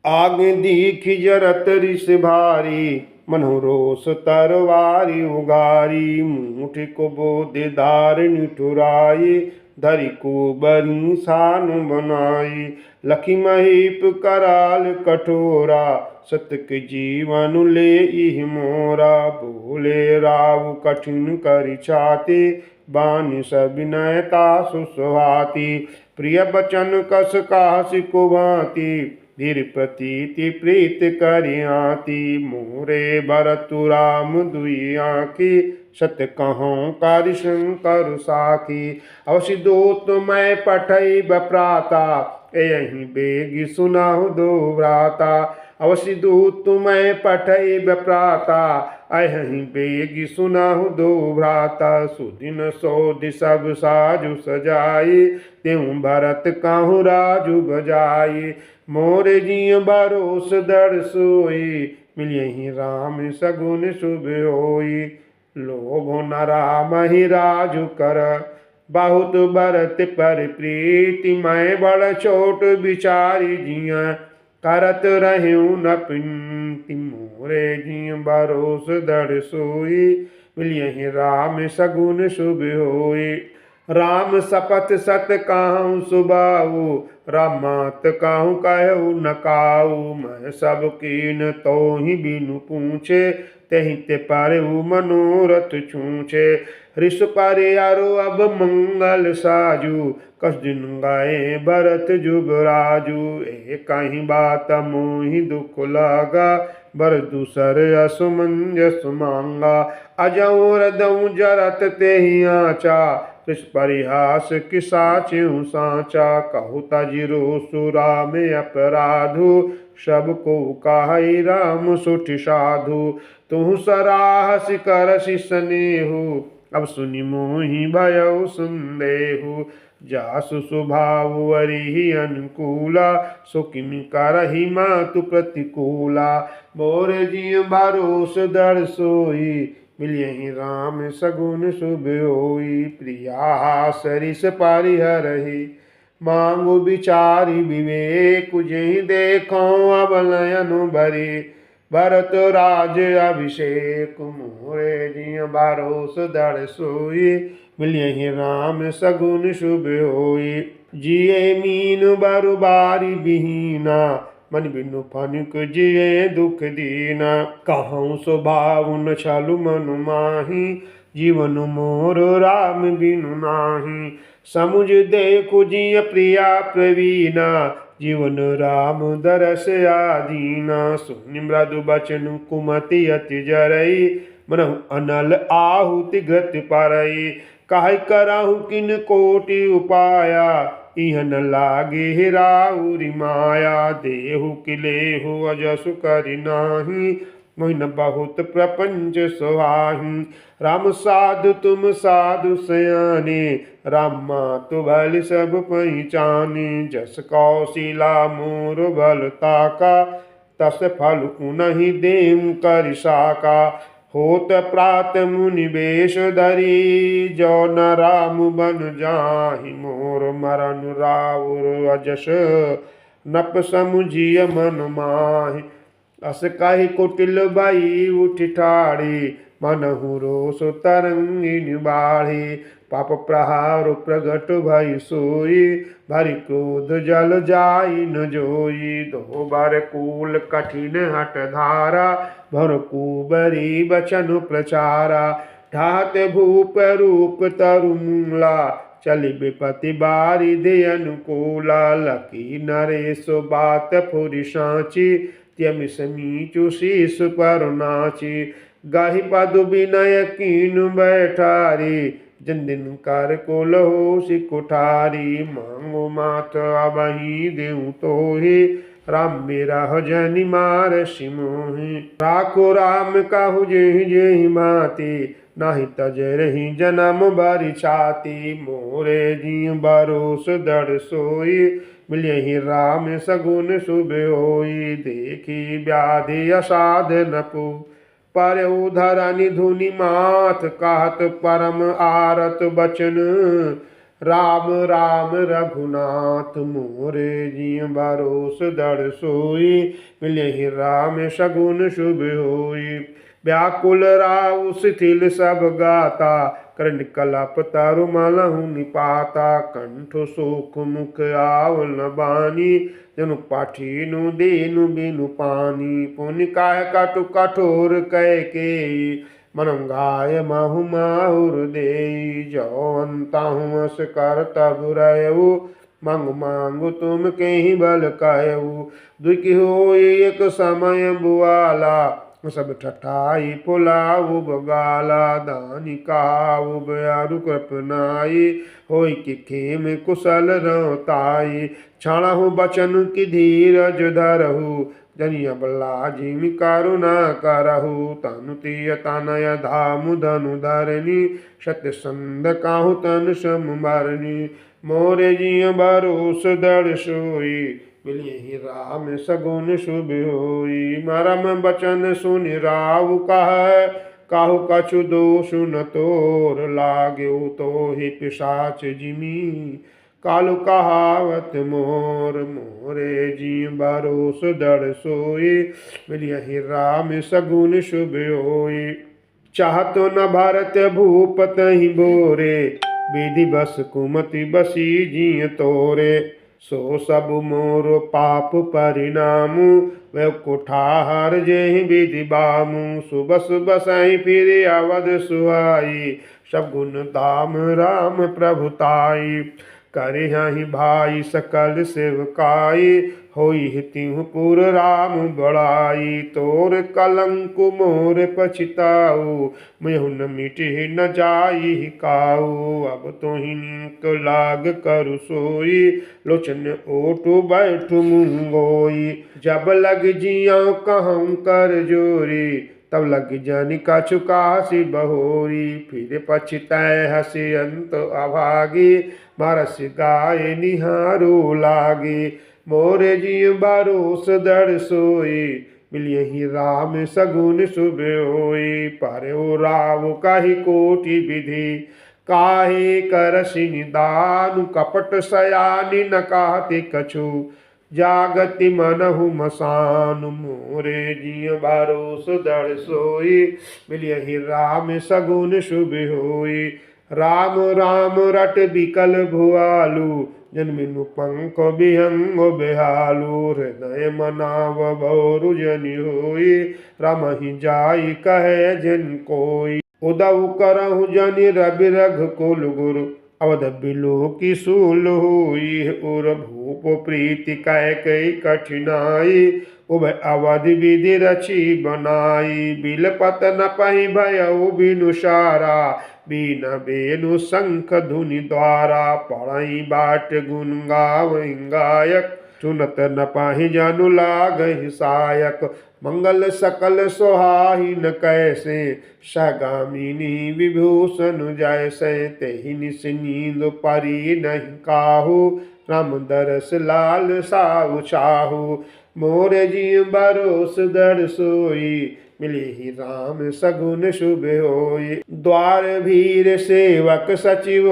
आगे दीखी जरत रिस भारी, मनोरोस तरवारी उगारी। मुठ को बोदेदार निठुराई, धरि को बरी सान बनाई। लखी महीप कराल कठोरा, सतक जीवन ले इह मोरा। बोले राव कठिन करि छाती, बानि सविनय तासु सुहाती। प्रिय बचन कस कासि को भांति, धीर प्रतीति प्रीत करियाती। मोरे भरतु राम दुई आँखी, सत कहूँ कार्य शंकर साखी। अवश्य दूत मैं पठई बप्राता, यही बेगी सुनाहु दो व्राता। अवश्य दूत मैं पठई बप्राता, अहि बेगी सुनाहु दो भ्राता। सुदिन सोधि सब साजु सजाई, त्यों भरत काहू राजु बजाई। मोरे जिय भरोस दृढ़ सोई, मिलियहि राम सगुन शुभ होई। लोभो न राम ही राजु कर, बहुत भरत पर प्रीति। मैं बड़ छोट विचारी जिय, करत रहूं न पिंति। मोरे जिय भरोस दृढ़ सोई, मिलियहि राम सगुन शुभ होई। राम शपथ सत कहूँ सुबाऊ, रामात कहूँ कहु न काऊ। मैं सब कीन तो ही बिनु पूछे, तहि ते पारऊ मनोरथ छूछे। ऋष परियारो अब मंगल साजू, कस दिन गाए भरत जुगराजू। कहीं बात मोहि दुख लागा, बर दूसर असुमंजस मांगा। अजऊँ हृदऊँ जरत तेहि आचा, कृष परिहास किसाच्यु साचा। कहु तजिरो सुरा में अपराधु, सबको काहि राम सुठ साधु। तुहु सराहस करसि स्नेहु, अब सुनि मोहि भयउ संदेहु। जासु स्वभाव वरिहि अनुकूला, सो किमि करहि मातु प्रतिकूला। मोर जिय भरोस दृढ़ सोई, मिलियहि राम सगुन शुभ होई। प्रिया सरिस परिहरहि, मांगु विचारि विवेक। जेहि देखौं अब नयन भरि, भरत राज अभिषेक। मोरे जिय भरोस दृढ़ सोई, मिलियहि राम सगुन शुभ होई। जिये मीन बरु बारी बिहीना, मन बिनु फनिक जिये दुख दीना। कहूँ स्वभाव न छलु मनु माही, जीवन मोर राम बिनु नाही। समुझ देखु जिय प्रिया प्रवीणा, जीवन राम दरस आदीना। सुनि मृदु बचन कुमति अति जरई, मनहु अनल आहुति घृत परई। काहि करहु किन कोटि उपाया, इह न लागे राउरि माया। देहु कि लेहु अजसु करि नाही, मोहि न बहुत प्रपंच सुहाहि। राम साधु तुम साधु सयाने, राम मातु भल सब पहिचाने। जस कौशिला मोर बल ताका, तस फल उनहि देम करि साका। होत प्रात मुनि बेश धरी, जो न राम बन जाहि मोर। मरन राउर अजस नप समुझिय मन माहि। अस कहि कुटिल भई उठ ठाड़ी, मनहु रोष तरंगिनी बाढ़ी। पाप प्रहार प्रगट भई सोई, भरि क्रोध जल जाई न जोई। दो बर कूल कठिन हट धारा, भर कुबरी बचन प्रचारा। ढात भूप रूप तरु मूला, चलि विपति बारिधि अनुकूला। लकी नरेश बात फुरि साची, त्यमि समीचु शीस पर नाची। गाहि पदु विनय कीनु बैठारी, जन दिन कर कुल होसि कुठारी। मांगो मात अबहि देउ तोहि, राम बिरह जनि मारसि मोहि। राखो राम कहु जेहि जेहि माति, नाही तजरहि जनम बरि छाति। मोरे जिय भरोस दृढ़ सोई, मिलियहि राम सगुन शुभ होई। देखी व्याधि असाध नपु, परउ धरनि धुनि माथ। कहत परम आरत बचन, राम राम रघुनाथ मोरे जी भरोस दड़ सोई, मिलहि राम सगुन शुभ होई। व्याकुल राव शिथिल सब गाता, कर कलप तरु मलहु निपाता। कंठ सुख मुख आवल बानी, जनु पाठीनु दीनु बिनु पानी। पुनि काय कटु कठोर कह के, मनम गाय महु माहुर दे। जो अंताहु अस कर तब रहु, मांगु मांगु तुम कहीं बल कहु। दुखी हो एक समय बुआला, सब ठठाई पुलाऊ बगाला। दानी काऊ बयारु कृपनाई, होई कि खेम कुशल रताई। छाणहु बचन की धीरज धरहु, जनिया बल्ला जिमि करुणा करहु। तनु तिय तनय धामु धनु धरनी, सत्य संद काहु तन सम मरनी। मोरे जिय भरोस दड़ सोई, मिलिहि राम सगुन शुभ होई। मरम बचन सुनि राव कह, काहु कछु दोष न तोर। लाग्यो तोहि पिशाच जिमी, कालु कहावत मोर। मोरे जी भरोस दड़ सोई, मिलिहि राम सगुन शुभ होई। चाहतो न भरत भूप तहि बोरे, विधि बस कुमति बसी जिय तोरे। सो सब मोर पाप परिणामु, वह कुठार जेहि विधि बामु। सुबस बसहि फिर अवध सुहाई, सब गुण धाम राम प्रभुताई। करिहहि भाई सकल सेवकाई, होई तिहु पुर राम बड़ाई। तोर कलंक मोर पछिताऊ, मेहु न मिटहि न जाई काऊ। अब तोहि नीक लाग करु सोई, लोचन ओटु बैठु मुंगोई। जब लग जिया कहूँ कर जोरी, तब लग जानि कछु कासी बहोरी। फिर पछितै हसि अंत अभागी, बरस गाय निहारू लागी। मोरे जी भरोस दड़ सोई, मिलिहि राम सगुन शुभ होई। परयो राव कहि कोटि विधि, काहे करसि निदानु। कपट सयानि न कहते कछु, जागति मनहु मसानु। मोरे जी भरोस दड़ सोई, मिलिहि राम सगुन शुभ होई। राम राम रट बिकल भुआलु, जन्मिनु पंख विहंग बेहालु। हृदय मनाव भौरु जनि होई, रमहि जाई कहे जन कोई। उदउ करहु जनि रवि रघुकुल गुरु, अवध बिलो की सूल हुई। उर भूप प्रीति कैकई कठिनाई, उभय अवधि विधि रची बनाई। बिलपत न पहि भयउ बिनु सारा, बीन बेनु शंख धुनि द्वारा। पढ़ई बाट गुण गावई गायक, सुनत न पाहि जनु लागहि सायक। मंगल सकल सोहाहि न कैसे, सगामिनी विभूषण जैसे। तेहि निस नींद परी नहीं काहू, राम दरस लाल साहु चाहू। मोर जी भरोस दड़ सोई, मिलिहि राम सगुन शुभ होई। द्वार भीर सेवक सचिव,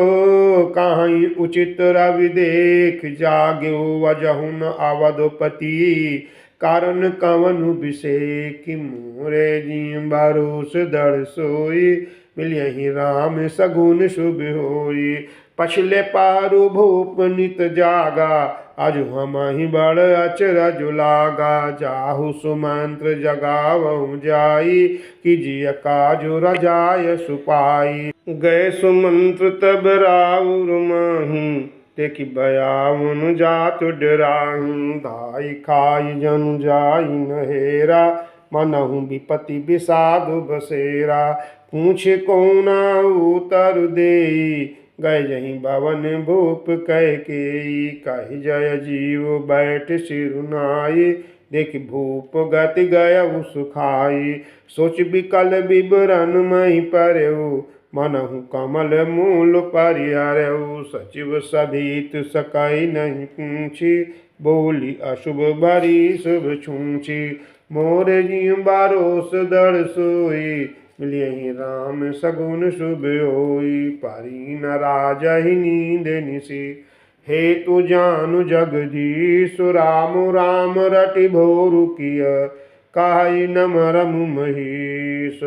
काहि उचित रवि देख। जाग्यो वजहुन अवधपति, कारण कवनु बिसेख। मोरे जी भरोस दड़ सोई, मिलिहि राम सगुन शुभ होई। पछले पारु भूप नित जागा, अजु हमहि बड़ अचरज लागा। जाहु सुमंत्र जगावहु जाई, कीजिए काजु रजाय सुपाई। गए सुमंत्र तब राउर माही, देखि भयाउन जातु डराही। धाई खाई जनु जाई नहेरा, मनहु विपति विषादु बसेरा। पूछे कौना उतर देई, गए जहीं भवन भूप कह के। कहि जय जीव बैठ सिरुनाई, देख भूप गति गय सुखाई। सोच विकल विवरण मही परऊ, मनहु कमल मूल परिहरऊ। सचिव सभीत सकई नहीं पूछी, बोली अशुभ भरी शुभ छूछी। मोर जी भरोस दड़ सोई, यही राम सगुन शुभ होई। पारी न राजहि नींद निसी, हे तु जानु जगदीश। राम राम रटि भोरु किय, काई न मरमु महीश।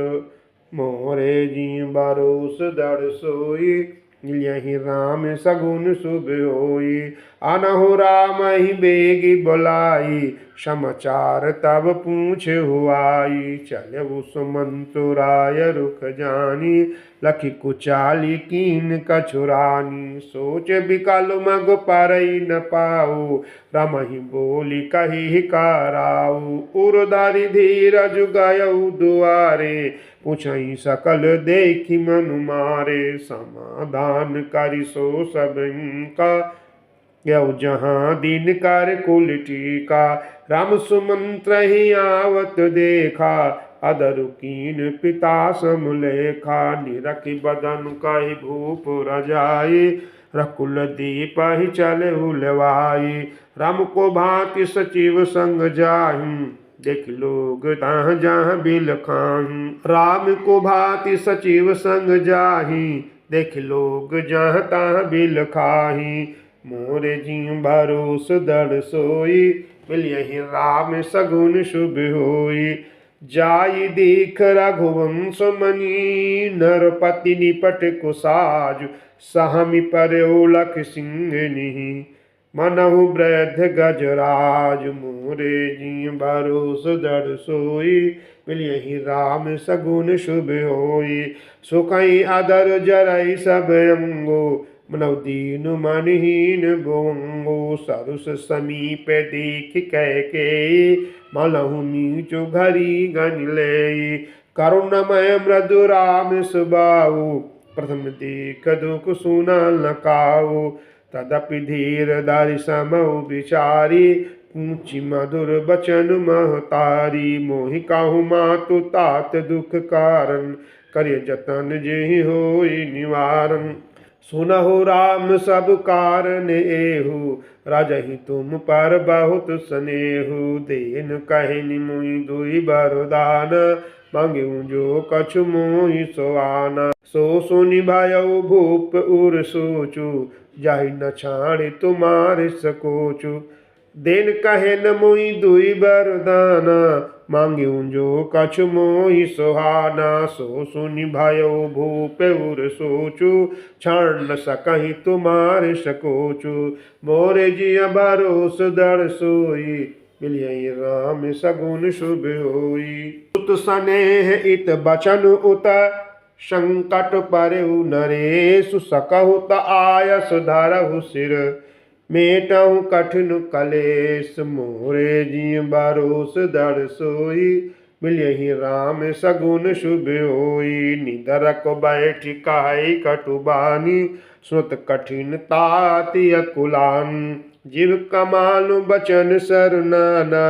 मोरे जी बरोस दड़ सोई, यही राम सगुन शुभ होई। अनहु राम ही बेगी बुलाई, समाचार तब पूछ हुआई। चलऊ सुमंतुराय रुख जानी, लखी कुचाली कीन कछुरानी। सोच बिकल मग परई न पाऊ, रमहि बोली कही कराऊ। उर्धारि धीरज गयऊ दुआरे, पूछई सकल देखी मनु मारे। समाधान करि सो सबका, यऊ जहाँ दिन कर कुल टीका। राम सुमंत्र ही आवत देखा, अदरु कीन पिता समलेखा। निरखि बदन कहि भूप रजाई, रकुल दीप ही चले उलवाई। राम को भांति सचिव संग जाहि, देख लोग तहाँ जहाँ बिल खाही। राम को भांति सचिव संग जाहि, देख लोग जहाँ तहाँ बिल खाही। मोरे जी भरोस दड़ सोई, मिलियहि राम सगुन शुभ होई। जाई देख रघुवंश मनी, नरपति निपट कुसाज। सहमि पर्यो लख सिंह निहि, मनहु वृद्ध गजराज। मोरे जी भरोस दड़ सोई, मिलियहि राम सगुन शुभ होई। सुखई अदर जरई सब अंगो, मनौ दीन मनहीन बोंगो। सरुस समीप देख कैकेयी, मलहु नीचु घरी गन लेई। करुणमय मृदु राम सुबाऊ, प्रथम देख दुख सुना न काऊ। तदपि धीर धरि समऊ विचारी, पूछी मधुर बचन महतारी। मोहि काहू मातु तात दुख कारण, करिय जतन जेहि होई निवारण। सुनहु राम सब कारण एहु, राजहि तुम पर बहुत स्नेहु। देन कहनि मुहि दुई बरदान, मांगेउ जो कछु मोहि सोआना। सो सुनि भयउ भूप उर सोचु, जाहि न छाड़े तुम्हारे सकोचु। देन कहे न मुहि दुई बरदाना, मांगेउ जो कछु मोहि सुहाना। सो सुनि भयउ भूप उर सोचु, छाड़ न सकहि तुम्हारे सकोचु। मोरे जिय भरोस दड़ सोई, मिलियहि राम सगुन शुभ होई। उत स्नेह इत बचन उत, संकट परउ नरेशु। सकहु त आयस धरहु सिर, मेटहु कठिन कलेश। मोरे जी भरोस दड़ सोई, मिलियहि राम सगुन शुभ होई। निदरक बैठि कहै कटुबानी, सुत कठिन ताति अकुलानी। जीव कमालु बचन सरु नाना,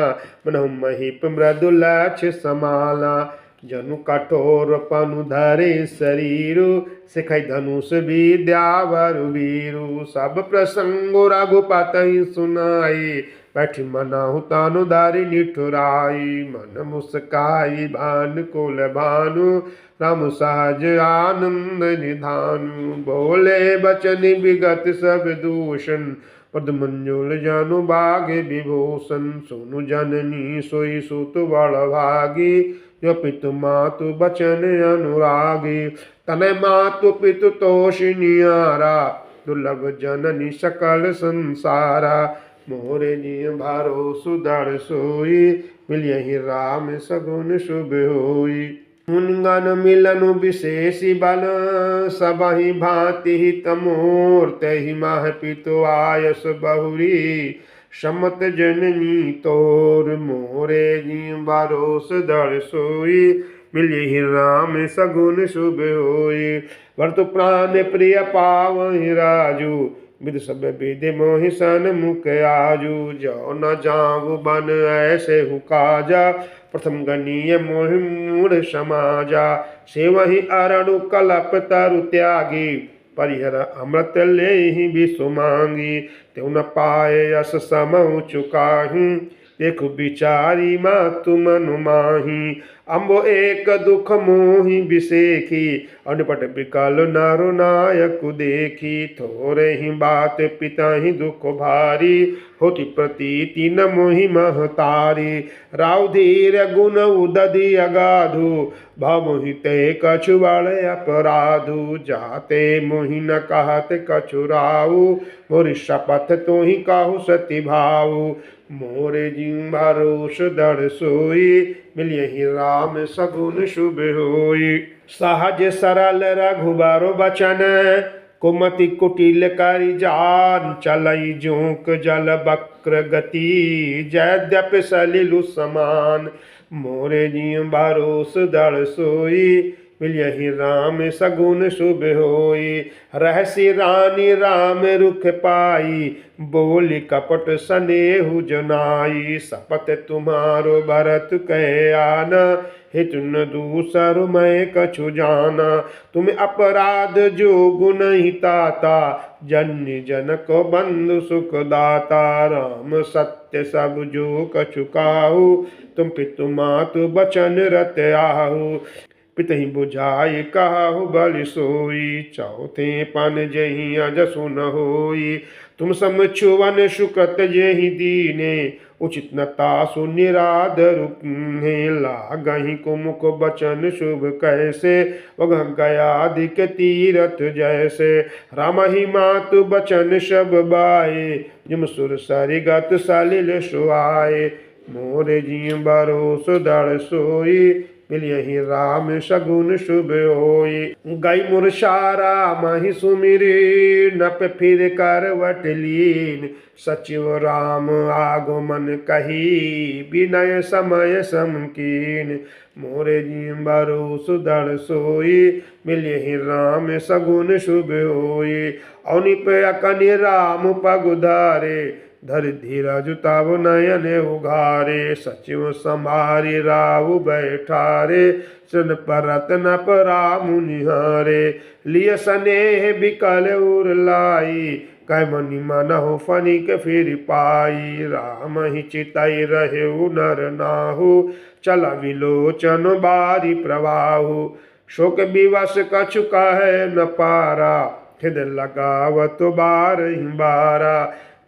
मनहु महीप मृदु लक्ष्य समाला। जनु कठोर पनु धरे शरीरु, सिखै धनुष विद्या वर वीरु। सब प्रसंग रघुपति सुनाई, बैठ मनहु तनु धरि निठुराई। मन मुस्काई भानु कुल भानु, राम सहज आनंद निधानु। बोले बचन विगत सब दूषण, पद मंजुल जानु बागे विभूषण। सुनु जननी सोई सुत बड़ भागी, जो पितु मातु बचन अनुरागी। तनय मातु पितु तोषिनियारा, दुर्लभ जननी सकल संसारा। मोरे जी भरोस दड़ सोई, मिलियहि राम सगुन शुभ होई। मुनिगण मिलनु विशेषि बल, सबहि भांति हित मोर। तहि माह पितु आयस बहुरी, समत जननी तोर। मोरे जी भरोस दड़ सोई, मिलियहि राम सगुन शुभ होई। वर्तु प्राण प्रिय पावहि राजू, विद सब विधि मोहि सन्मुख आजू। जो न जाऊँ बन ऐसे हु काजा, प्रथम गणीय मोहि मूढ़ समाजा। सेवहि अरणु कलप तरु त्यागी, परिहर अमृत लेहि विषु मांगी। त्यों न पाए यस समउ चुकाहि, देखु बिचारी मातु मनु माही। अम्बो एक दुख मोहि बिसेखी, अनपट बिकल नर नायक देखी। थोरे ही बात पिता ही दुख भारी, होती प्रतीति न मोहि महतारी। राव धीर गुण उदधि अगाधु, भमोहि ते कछु बड़े अपराधु। जाते मोहि न कहत कछु राऊ, मोरि शपथ तो ही कहु सति भाऊ। मोरे जीव भरोस दृढ़ सोई, मिलियहि राम सगुन शुभ होई। सहज सरल रघुबर बचन, कुमति कुटिल करि जान। चलई जोंक जल वक्र गति, जयद्यपि सलिलु समान। मोरे जीव भरोस दृढ़ सोई, मिलियहि राम सगुन शुभ होई। रहसि रानी राम रुख पाई, बोली कपट सनेहु जनाई। सपत तुम्हारो भरत कह आना, हितु न दूसर मैं कछु जाना। तुम अपराध जो गुण ही ताता, जन्य जनक बंधु सुख दाता। राम सत्य सब जो कछु काहू, तुम पितु मातु बचन रत आहू। पितहि बुझाई कहु बलि सोई, चौथे पन जहि अजसु न होई। तुम सम छुवन सुकृत जेहि दीने, उचित न तासु निरादरु कीन्हे। लागहि कुमुख बचन शुभ कैसे, वगह गयाधिक तीरथ जैसे। रामहि मातु बचन सब बाए, जिम सुर सरिगत सलिल सुहाए। मोरे जीव भरोस दृढ़ सोई, मिलियहि राम सगुन शुभ होई। गई मुरसारा महि सुमिरी, नप फिर करवट लीन। सचिव राम आगमन कही, विनय समय समकीन। मोरे जीव भरोस दृढ़ सोई, मिलियहि राम सगुन शुभ होई। औनिप अकनि राम पग उधारे, धरि धीरज तब नयन उघारे। सचिव संभारि राहु बैठारे, सन परत न परामु निहारे। लिय स्नेह बिकल उर लाई, कै मनि मनहु फनिक फिर पाई। राम ही चितई रहेउ नर नाहु, चल विलोचन बारी प्रवाहु। शोक विवश कछु कहे न पारा, हृदय लगावत बारहि बारा।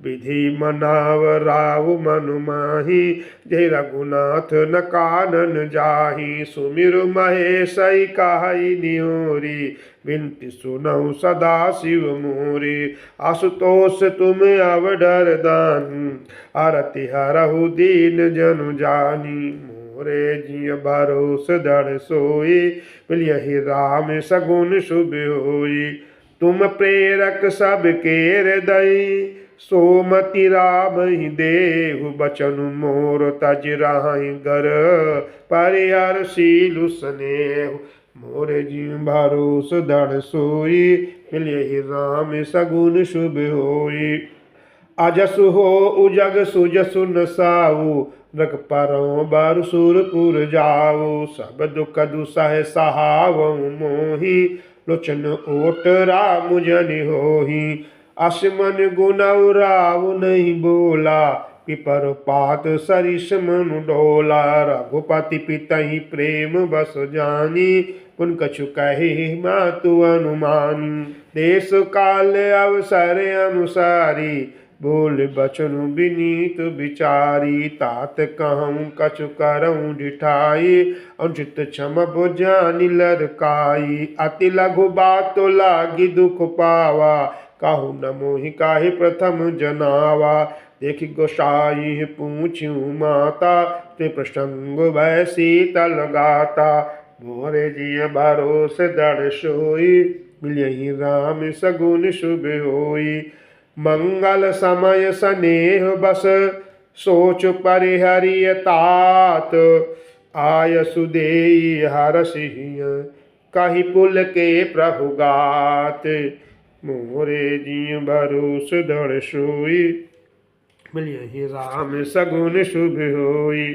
विधि मनाव राव मनु माही, जय रघुनाथ न कानन जाही। सुमिरु महेश काहि निहोरी, विनति सुनहु सदा शिव मोरी। आशुतोष तुम अवडर दानी, आरति हरहु दीन जनु जानी। मोरे जिय भरोस दृढ़ सोई, मिलियहि राम सगुन शुभ होई। तुम प्रेरक सबके हृदय, सोमति राम ही देहु बचनु मोर। तज राहि गर परिहर शीलु स्नेहु। मोरे जीव भरोस दृढ़ सोई, मिलियहि राम सगुन शुभ होई। अजसु हो उजग सुजसु न साऊ, रख परों बर सुरपुर जाऊ। सब दुख दुसह सहावउ मोहि, लोचन ओट राम जनि होहि। असमन गुणउ राव नहीं बोला, पिपर पात सरिस मनु डोला। रघुपति पितहि प्रेम बस जानी, पुन कछु कहे मातु अनुमानी। देश काल अवसर अनुसारी, बोल बचनु विनीत विचारी। तात कहूँ कछु करऊँ डिठाई, अनुचित क्षम बुझानी लरकाई। अति लघु बात लागी दुख पावा, काहू न मोहि काहि प्रथम जनावा। देखि गोसाई पूछ्यू माता, ते प्रसंग भय शीतल गाता। मोरे जिय भरोस दृढ़ सोई, मिलियहि राम सगुन शुभ होई। मंगल समय स्नेह बस, सोच परिहरिय तात। आय सुदेई हरसिहिय, कहि पुल के प्रभु गात। मोरे जिय भरोस दृढ़ सोई, मिलियहि राम सगुन शुभ होई।